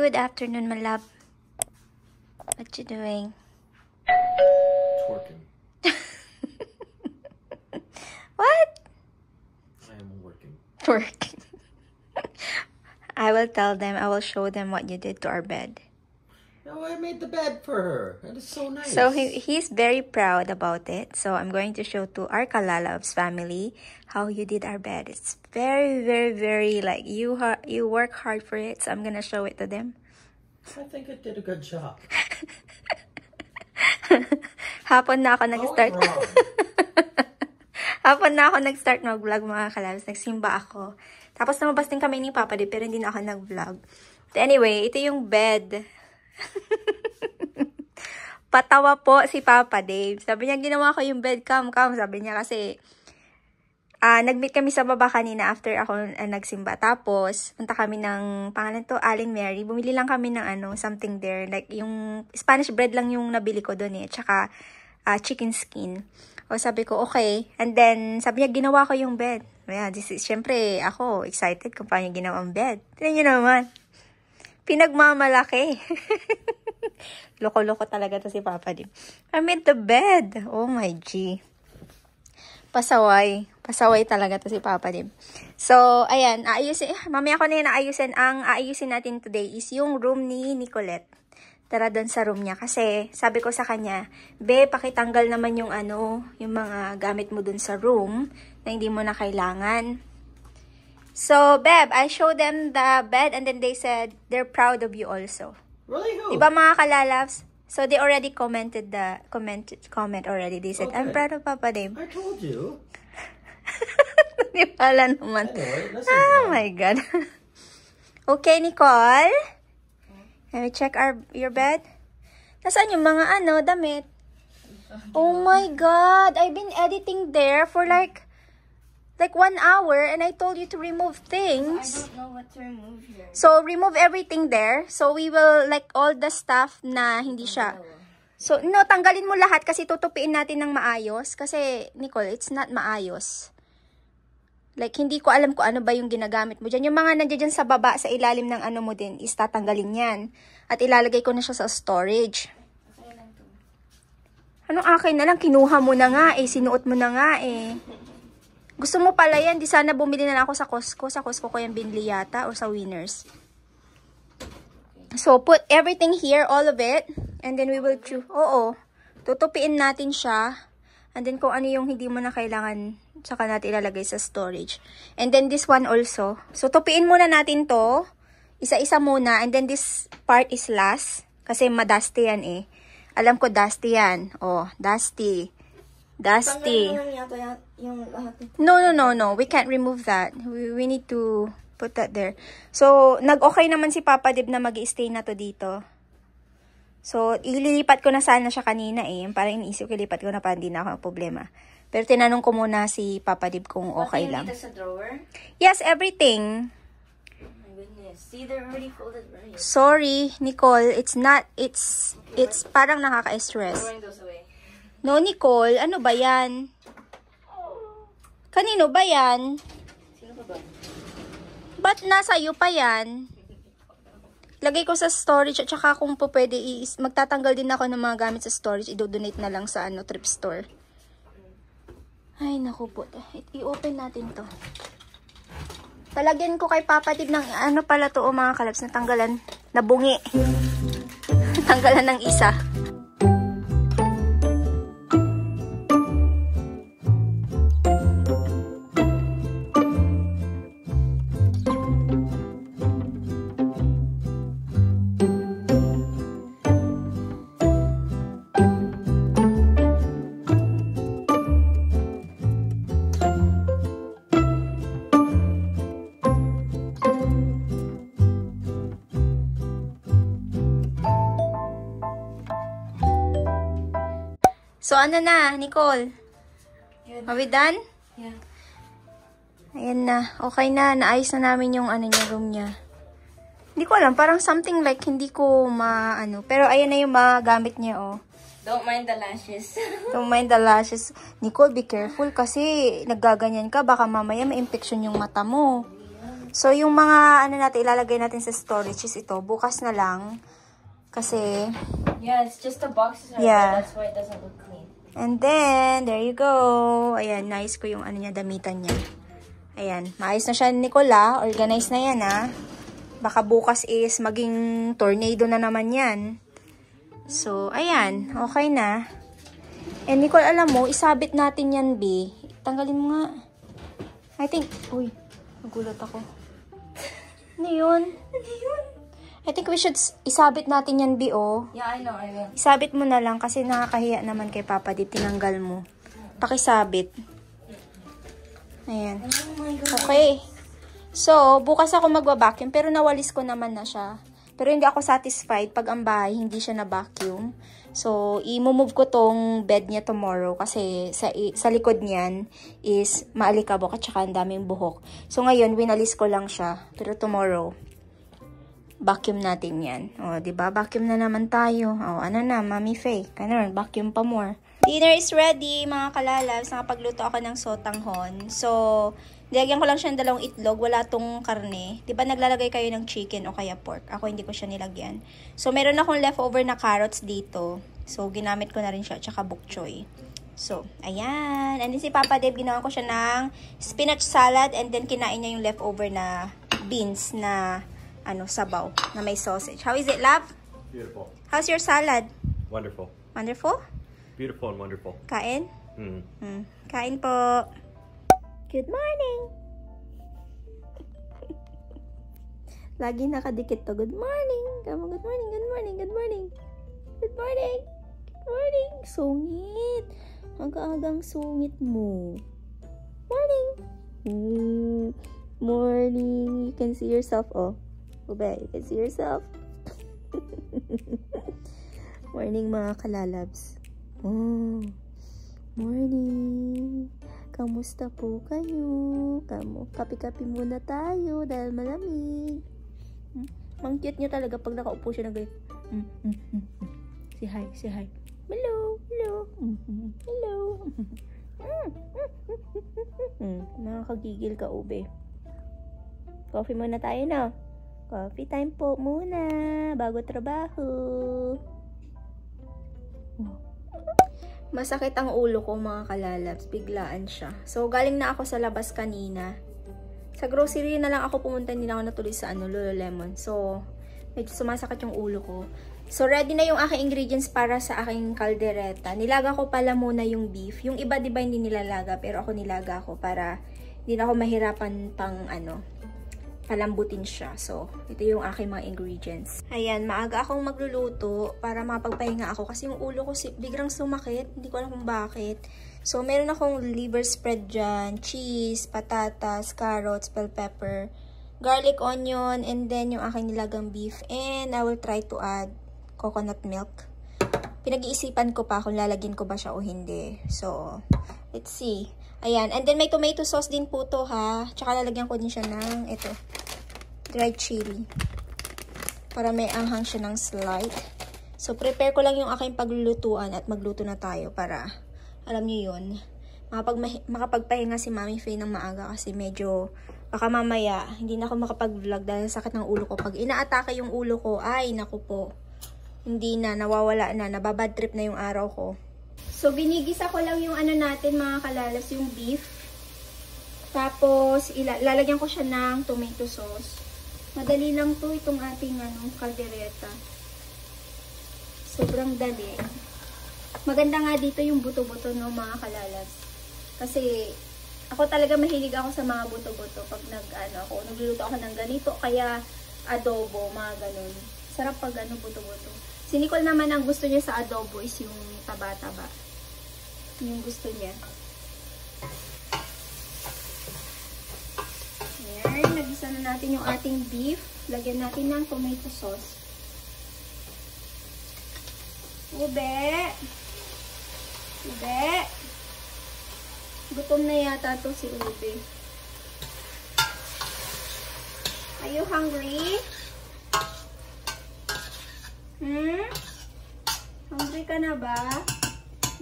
Good afternoon, my love. What you doing? Twerking. What? I am working. Twerking. I will tell them, I will show them what you did to our bed. No, I made the bed for her. That is so nice. So he's very proud about it. So I'm going to show to our Kalalabs family how you did our bed. It's very, very, very like you work hard for it. So I'm gonna show it to them. I think I did a good job. Hapon na ako nag-start. Hapon na ako nag-start mag-vlog mga Kalabs. Nagsimba ako. Tapos namabas din kami ni Papa Dib, pero hindi na ako nag-vlog. But anyway, ito yung bed. Patawa po si Papa Dave. Sabi niya, ginawa ko yung bed, come. Sabi niya kasi, nag-meet kami sa baba kanina after ako nagsimba. Tapos, punta kami ng, pangalan to, Aling Mary. Bumili lang kami ng something there. Like, yung Spanish bread lang yung nabili ko doon eh. Tsaka, chicken skin. O sabi ko, okay. And then, sabi niya, ginawa ko yung bed. Yeah, syempre, ako, excited kung paano ginawa ang bed. Tignan niyo naman. Pinagmamalaki. Loko-loko talaga to si Papa Dim. I made the bed. Oh my G. Pasaway. Pasaway talaga to si Papa Dim. So, ayan. Mamaya ko na yun aayusin. Ang aayusin natin today is yung room ni Nicolette. Tara doon sa room niya. Kasi, sabi ko sa kanya, Be, pakitanggal naman yung yung mga gamit mo doon sa room na hindi mo na kailangan. So, Beb, I showed them the bed and then they said they're proud of you also. Really? Who? Diba mga Kalalabs? So, they already commented the comment already. They said, okay. I'm proud of Papa Dave. I told you. Di pala naman. Anyway, oh my God. Okay, Nicole. Let me check your bed. Nasaan yung mga damit? Oh my God. I've been editing there for like 1 hour and I told you to remove things. I don't know what to remove here. So, remove everything there. So, we will, like, all the stuff na hindi siya. So, no, tanggalin mo lahat kasi tutupiin natin ng maayos. Kasi, Nicole, it's not maayos. Like, hindi ko alam kung ano ba yung ginagamit mo dyan. Yung mga nandiyan dyan sa baba, sa ilalim ng mo din, is tatanggalin yan. At ilalagay ko na siya sa storage. Anong akin na lang? Kinuha mo na nga eh. Sinuot mo na nga eh. Gusto mo pala yan, di sana bumili na lang ako sa Costco. Sa Costco ko yung binili yata or sa Winners. So, put everything here, all of it. And then we will choose. Oo. Tutupiin natin siya. And then kung ano yung hindi mo na kailangan, saka natin ilalagay sa storage. And then this one also. So, tupiin muna natin to. Isa-isa muna. And then this part is last. Kasi madusty yan eh. Alam ko dusty yan. Oh, dusty. Dusty. No. We can't remove that. We need to put that there. So, nag-okay naman si Papa Dib na mag-i-stay na to dito. So, ililipat ko na sana siya kanina eh. Parang iniisip ko, ilipat ko na pa, hindi na ako problema. Pero tinanong ko muna si Papa Dib kung okay lang. Dito sa drawer? Yes, everything. Oh my goodness. See, they're already folded right. Sorry, Nicole. It's parang nakaka-stress. Throwing those away. No, Nicole. Ano ba yan? Kanino ba yan? Sino ba? Ba't nasa iyo pa yan? Lagay ko sa storage at saka kung po pwede, magtatanggal din ako ng mga gamit sa storage. I-donate na lang sa thrift store. Ay, naku po. I-open natin to. Talagyan ko kay Papa Dib ng pala to mga Kalabs na tanggalan. Nabungi. Tanggalan ng isa. So, ano na, Nicole? Good. Are we done? Yeah. Ayan na. Okay na. Naayos na namin yung room niya. Hindi ko alam. Parang something like hindi ko Pero ayan na yung mga gamit niya, oh. Don't mind the lashes. Don't mind the lashes. Nicole, be careful kasi naggaganyan ka. Baka mamaya may infection yung mata mo. So, yung mga ano natin, ilalagay natin sa storage is ito. Bukas na lang. Kasi, Yeah, it's just the boxes are Yeah. That's why it doesn't look clean. and then, there you go. Ayan, nice ko yung ano niya, damitan niya. Ayan, maayos na siya, Nicola. Organize na yan, ha. Baka bukas is maging tornado na naman yan. So, ayan. Okay na. And Nicole, alam mo, isabit natin yan, B. Tanggalin mo nga. I think, uy, nagulat ako. Ano yun? I think we should isabit natin yan, B, oh. Yeah, I know, I will. Isabit mo na lang kasi nakakahiya naman kay Papa Dip. Tinanggal mo. Pakisabit. Ayan. Oh my God. Okay. So, bukas ako magwa-vacuum pero nawalis ko naman na siya. Pero hindi ako satisfied pag ang bahay hindi siya na-vacuum. So, i-move ko tong bed niya tomorrow kasi sa likod niyan is maalikabok at saka ang daming buhok. So, ngayon, winalis ko lang siya. Pero tomorrow, vacuum natin yan. O, diba? Vacuum na naman tayo. O, ano na, Mami Faye? Ganun, vacuum pa more. Dinner is ready, mga kalalabs. Nakapagluto ako ng sotanghon. So, nilagyan ko lang siya ng 2 itlog. Wala tong karne. Diba naglalagay kayo ng chicken o kaya pork? Ako hindi ko siya nilagyan. So, meron akong leftover na carrots dito. So, ginamit ko na rin siya. Tsaka bok choy. So, ayan. And then si Papa Dave, ginawa ko siya ng spinach salad. And then, kinain niya yung leftover na beans na sabaw na may sausage. How is it, love? Beautiful. How's your salad? Wonderful. Wonderful? Beautiful and wonderful. Kain? Mm. Kain po. Good morning! Lagi nakadikit to. Good morning! Come on, good morning, good morning, good morning. Good morning! Good morning! Sungit! Aga-agang sungit mo. Morning! Morning! You can see yourself, oh. Ube, you can see yourself. Morning, mga kalalabs. Oh, morning. Kamusta po kayo? Kapi-kapi muna tayo dahil malamig. Ang cute niya talaga pag nakaupo siya na gano'n. Say hi, say hi. Hello, hello. Hello. Nakakagigil ka, ube. Coffee muna tayo, no? Coffee time po muna bago trabaho. Masakit ang ulo ko, mga kalalabs. Biglaan siya. So, galing na ako sa labas kanina. Sa grocery na lang ako pumunta. Hindi na ako natuloy sa Lululemon. So, medyo sumasakit yung ulo ko. So, ready na yung aking ingredients para sa aking kaldereta. Nilaga ko pala muna yung beef. Yung iba, diba, hindi nilalaga. Pero ako nilaga ko para hindi na ako mahirapan pang palambutin siya. So, ito yung aking mga ingredients. Ayan, maaga akong magluluto para makapagpahinga ako kasi yung ulo ko biglang sumakit. Hindi ko alam kung bakit. So, meron akong liver spread dyan, cheese, patatas, carrots, bell pepper, garlic, onion, and then yung aking nilagang beef. And I will try to add coconut milk. Pinag-iisipan ko pa kung lalagyan ko ba siya o hindi. So, let's see. Ayan. And then, may tomato sauce din po to, ha. Tsaka lalagyan ko din siya ng, ito, dried chili. Para may anghang siya ng slight. So, prepare ko lang yung aking paglulutuan at magluto na tayo para, alam niyo yun, makapagpahinga si Mami Faye ng maaga kasi medyo, baka mamaya, hindi na ako makapag-vlog dahil sakit ng ulo ko. Pag inaatake yung ulo ko, ay, naku po, hindi na, nawawala na, nababad trip na yung araw ko. So, ginigisa ko lang yung natin, mga kalalas, yung beef. Tapos, lalagyan ko siya ng tomato sauce. Madali lang to itong ating kaldereta. Sobrang dali. Maganda nga dito yung buto-buto, no, mga kalalas. Kasi, ako talaga mahilig ako sa mga buto-buto. Pag nagluluto ako ng ganito, kaya adobo, mga ganun. Sarap pag buto-buto. Si Nicole naman, ang gusto niya sa adobo is yung taba-taba. Yung gusto niya. Ayan, nagisa na natin yung ating beef. Lagyan natin ng tomato sauce. Ube! Ube! Gutom na yata to si Ube. Are you hungry? Hungry ka na ba?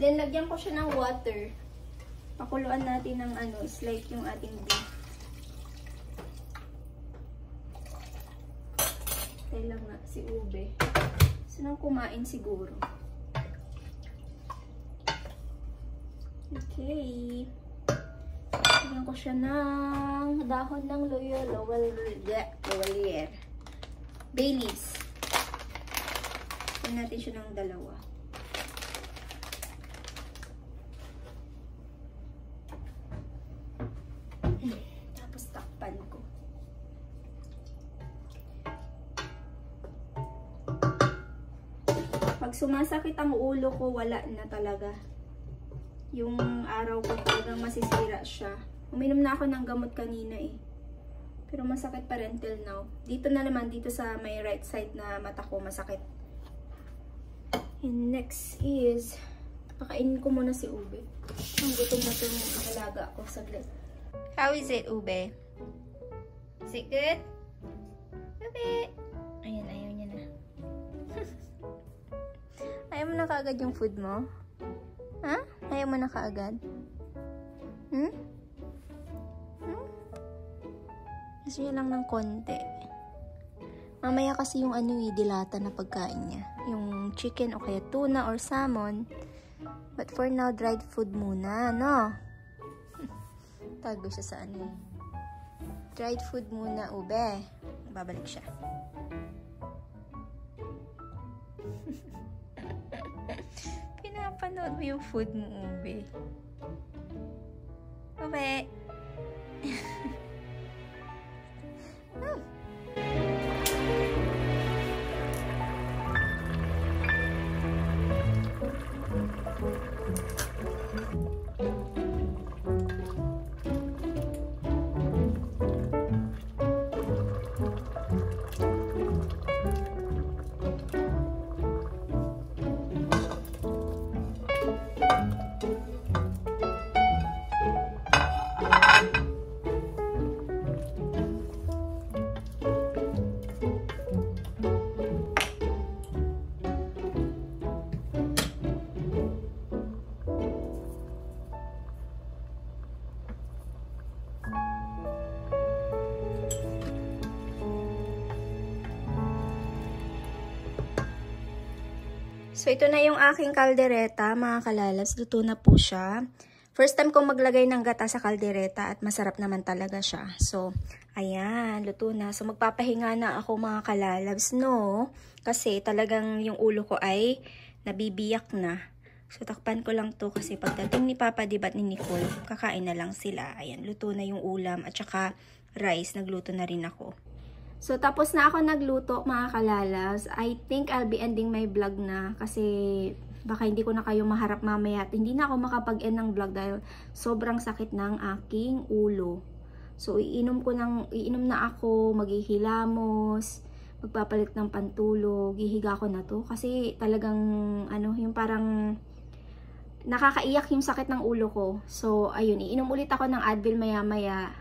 Then, lagyan ko siya ng water. Pakuluan natin ng slide yung ating beef. Hintay lang na si Ube. Gusto nang kumain siguro. Okay. Lagyan ko siya ng dahon ng Lawalier. Baileys. Lagyan natin siya ng 2. Tapos takpan ko. Pag sumasakit ang ulo ko, wala na talaga. Yung araw ko talagang masisira siya. Uminom na ako ng gamot kanina eh. Pero masakit pa rin till now. Dito na naman, dito sa may right side na mata ko, masakit. And next is, kakainin ko muna si Ube. Ang gutom na itong alaga ko. Saglit. How is it, Ube? Is it good? Ube! Ayan, ayaw niya na. Ayaw mo na kaagad yung food mo? Ha? Ayaw mo na kaagad? Gusto niya lang ng konti. Mamaya kasi yung dilata na pagkain niya. Yung chicken o kaya tuna or salmon. But for now, dried food muna, no? Tago siya sa dried food muna, Ube. Babalik siya. Pinapanood mo yung food mo, Ube. Ube. So, ito na yung aking kaldereta, mga kalalabs. Luto na po siya. First time kong maglagay ng gata sa kaldereta at masarap naman talaga siya. So, ayan, luto na. So, magpapahinga na ako, mga kalalabs, no? Kasi talagang yung ulo ko ay nabibiyak na. So, takpan ko lang to kasi pagdating ni Papa Dib at ni Nicole, kakain na lang sila. Ayan, luto na yung ulam at saka rice. Nagluto na rin ako. So, tapos na ako nagluto, mga kalalabs. I think I'll be ending my vlog na kasi baka hindi ko na kayo maharap mamaya at hindi na ako makapag-end ng vlog dahil sobrang sakit ng aking ulo. So, iinom na ako, maghihilamos, magpapalit ng pantulog, gihiga ko na to kasi talagang yung parang nakakaiyak yung sakit ng ulo ko. So, ayun, iinom ulit ako ng Advil maya-maya.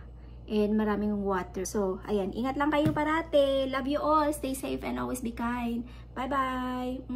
And maraming water. So, ayan. Ingat lang kayo parate. Love you all. Stay safe and always be kind. Bye-bye.